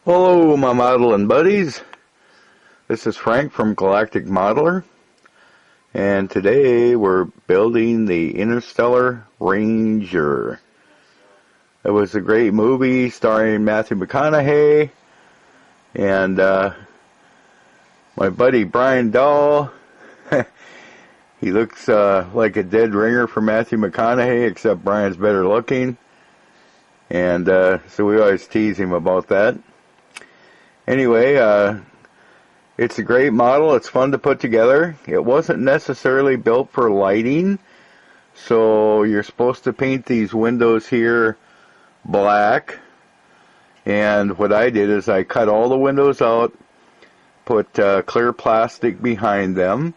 Hello, my modeling buddies. This is Frank from Galactic Modeler, and today we're building the Interstellar Ranger. It was a great movie starring Matthew McConaughey and my buddy Brian DAHL. He looks like a dead ringer for Matthew McConaughey, except Brian's better looking, and so we always tease him about that. Anyway, it's a great model. It's fun to put together. It wasn't necessarily built for lighting, so you're supposed to paint these windows here black. And what I did is I cut all the windows out, put clear plastic behind them,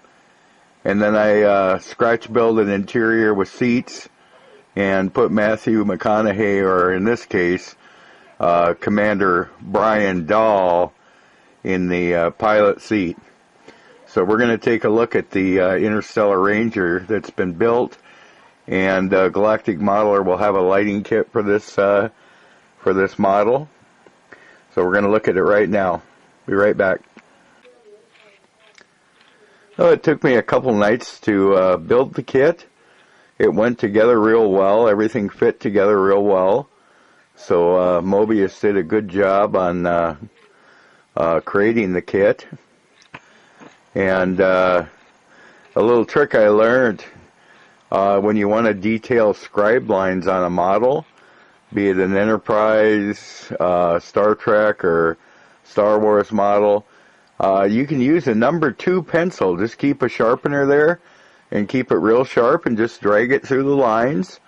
and then I scratch built an interior with seats and put Matthew McConaughey, or in this case, Commander Brian DAHL, in the pilot seat. So we're going to take a look at the Interstellar Ranger that's been built, and Galactic Modeler will have a lighting kit for this model. So we're going to look at it right now. Be right back. So it took me a couple nights to build the kit. It went together real well. Everything fit together real well. So Mobius did a good job on creating the kit. And a little trick I learned, when you want to detail scribe lines on a model, be it an Enterprise, Star Trek, or Star Wars model, you can use a number 2 pencil. Just keep a sharpener there and keep it real sharp and just drag it through the lines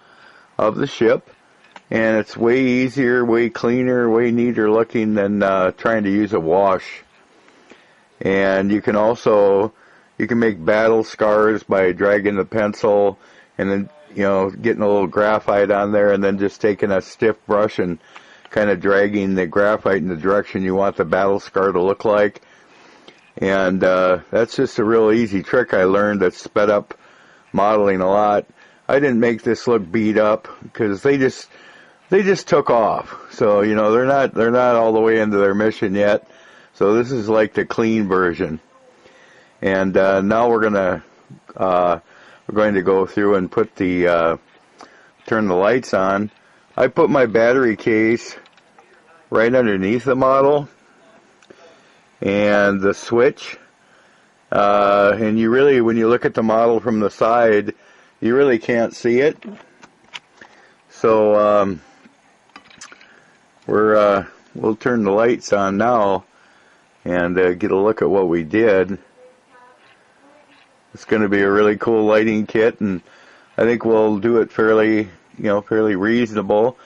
of the ship. And it's way easier, way cleaner, way neater looking than trying to use a wash. And you can make battle scars by dragging the pencil and then, getting a little graphite on there and then just taking a stiff brush and kind of dragging the graphite in the direction you want the battle scar to look like. And that's just a real easy trick I learned that sped up modeling a lot. I didn't make this look beat up because they just took off. So, they're not all the way into their mission yet. So this is like the clean version. And now we're going to go through and put turn the lights on. I put my battery case right underneath the model and the switch. And you really, when you look at the model from the side, you really can't see it. So we'll turn the lights on now and get a look at what we did. It's going to be a really cool lighting kit, and I think we'll do it fairly reasonable,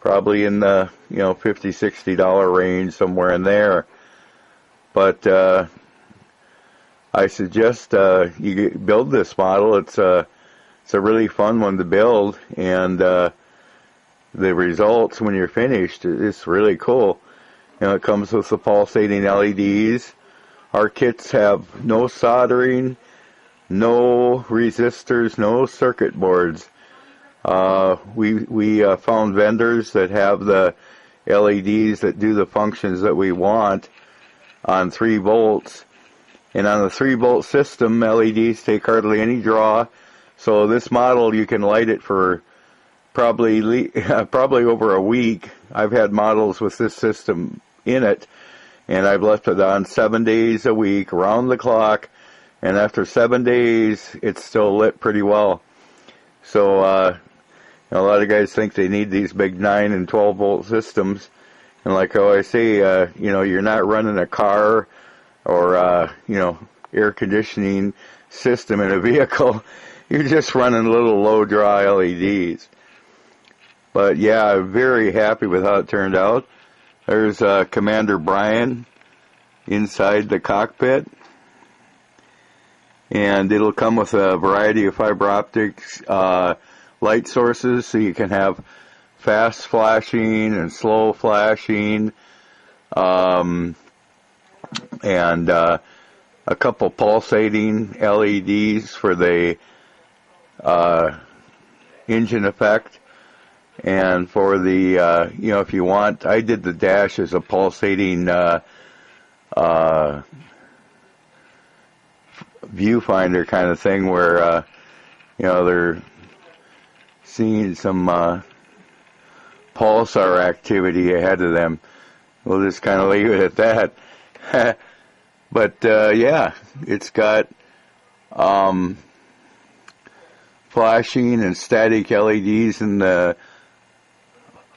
probably in the $50-$60 range, somewhere in there. But I suggest you build this model. It's a really fun one to build, and the results when you're finished, it's really cool. It comes with the pulsating LEDs. Our kits have no soldering, no resistors, no circuit boards. We found vendors that have the LEDs that do the functions that we want on 3 volts. And on the 3-volt system, LEDs take hardly any draw. So this model, you can light it for probably over a week. I've had models with this system in it, and I've left it on 7 days a week, around the clock, and after 7 days, it's still lit pretty well. So a lot of guys think they need these big 9 and 12 volt systems, and like I always say, you're not running a car or air conditioning system in a vehicle. You're just running little low draw LEDs. But yeah, I'm very happy with how it turned out. There's Commander Brian inside the cockpit. And it'll come with a variety of fiber optics light sources, so you can have fast flashing and slow flashing, and a couple pulsating LEDs for the engine effect. And for the, you know, if you want, I did the dash as a pulsating viewfinder kind of thing where, you know, they're seeing some pulsar activity ahead of them. We'll just kind of leave it at that. But, yeah, it's got flashing and static LEDs in the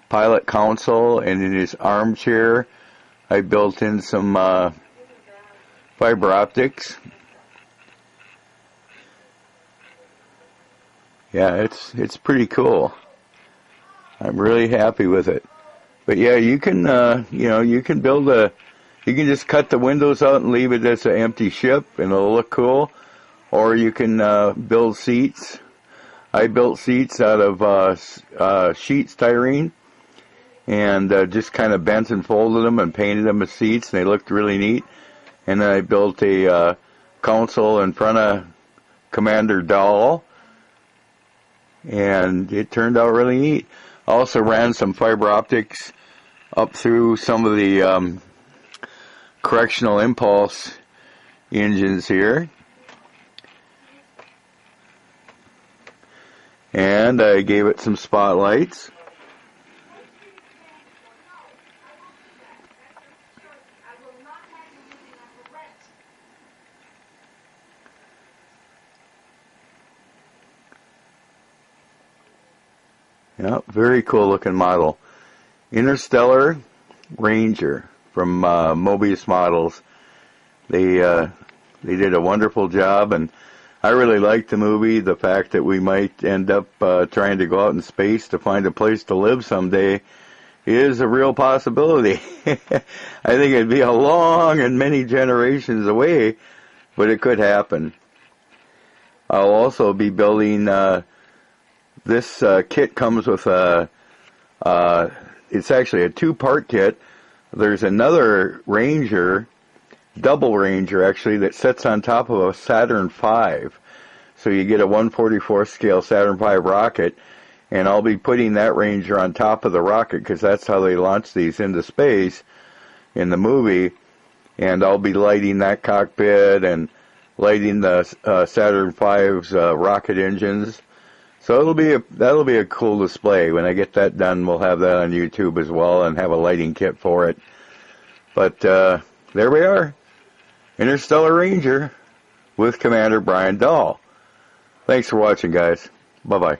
pilot console, and in his armchair I built in some fiber optics. Yeah, it's pretty cool. I'm really happy with it. But yeah, you can you know, you can just cut the windows out and leave it as an empty ship and it'll look cool, or you can build seats. I built seats out of sheet styrene, and just kind of bent and folded them and painted them as seats, and they looked really neat. And then I built a console in front of Commander DAHL, and it turned out really neat. I also ran some fiber optics up through some of the correctional impulse engines here. And I gave it some spotlights. Yeah, very cool looking model. Interstellar Ranger from Mobius Models. They did a wonderful job, and I really liked the movie. The fact that we might end up trying to go out in space to find a place to live someday is a real possibility. I think it'd be a long and many generations away, but it could happen. I'll also be building this kit comes with it's actually a two-part kit. There's another Ranger, double Ranger actually, that sits on top of a Saturn V. So you get a 1/44 scale Saturn V rocket, and I'll be putting that Ranger on top of the rocket because that's how they launch these into space in the movie. And I'll be lighting that cockpit and lighting the Saturn V's rocket engines. So that'll be a cool display. When I get that done, we'll have that on YouTube as well and have a lighting kit for it. But there we are, Interstellar Ranger with Commander Brian DAHL. Thanks for watching, guys. Bye-bye.